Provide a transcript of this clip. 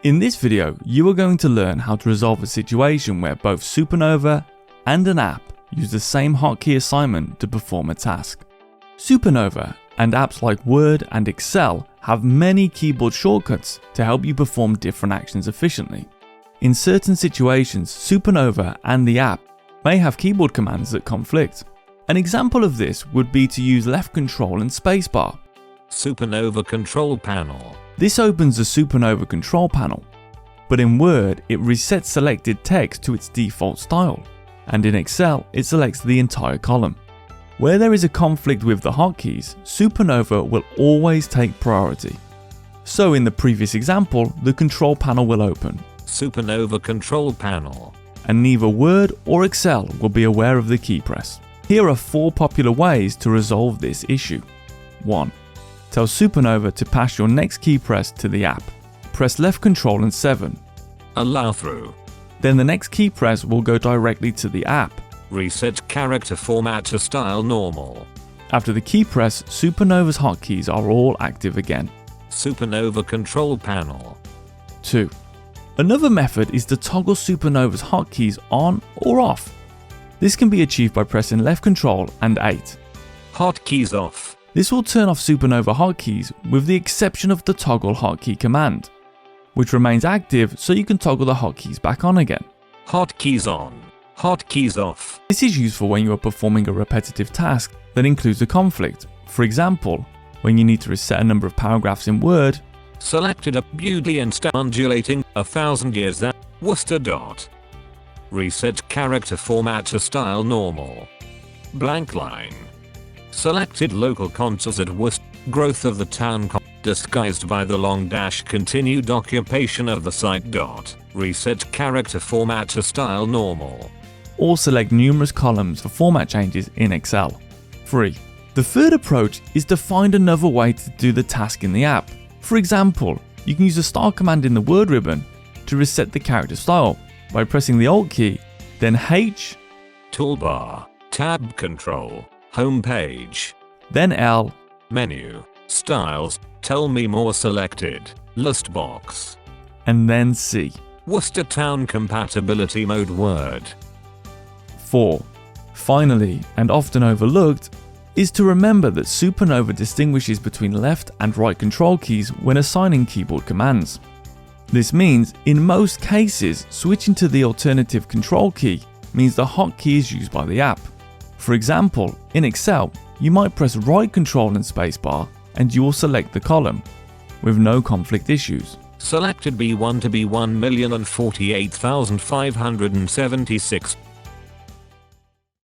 In this video, you are going to learn how to resolve a situation where both SuperNova and an app use the same hotkey assignment to perform a task. SuperNova and apps like Word and Excel have many keyboard shortcuts to help you perform different actions efficiently. In certain situations, SuperNova and the app may have keyboard commands that conflict. An example of this would be to use left control and spacebar. SuperNova control panel. This opens the SuperNova control panel, but in Word it resets selected text to its default style, and in Excel it selects the entire column. Where there is a conflict with the hotkeys, SuperNova will always take priority. So in the previous example, the control panel will open. SuperNova control panel. And neither Word or Excel will be aware of the key press. Here are 4 popular ways to resolve this issue. 1. Tell SuperNova to pass your next key press to the app. Press left control and 7. Allow through. Then the next key press will go directly to the app. Reset character format to style normal. After the key press, SuperNova's hotkeys are all active again. SuperNova control panel. 2. Another method is to toggle SuperNova's hotkeys on or off. This can be achieved by pressing left control and 8. Hotkeys off. This will turn off SuperNova hotkeys with the exception of the toggle hotkey command, which remains active so you can toggle the hotkeys back on again. Hotkeys on. Hotkeys off. This is useful when you are performing a repetitive task that includes a conflict. For example, when you need to reset a number of paragraphs in Word. Selected up beauty and undulating 1,000 years that Worcester dot. Reset character format to style normal. Blank line. Selected local contours at Worcester. Growth of the town disguised by the long dash. Continued occupation of the site dot. Reset character format to style normal. Or select numerous columns for format changes in Excel. 3. The third approach is to find another way to do the task in the app. For example, you can use the style command in the Word ribbon to reset the character style by pressing the Alt key, then H, Toolbar, Tab Control, Home page, then L, Menu, Styles, Tell Me More selected, List box, and then C. Worcester Town Compatibility Mode Word. 4. Finally, and often overlooked, is to remember that SuperNova distinguishes between left and right control keys when assigning keyboard commands. This means, in most cases, switching to the alternative control key means the hotkey is used by the app. For example, in Excel, you might press right control and spacebar and you will select the column, with no conflict issues. Selected B1 to B1,048,576.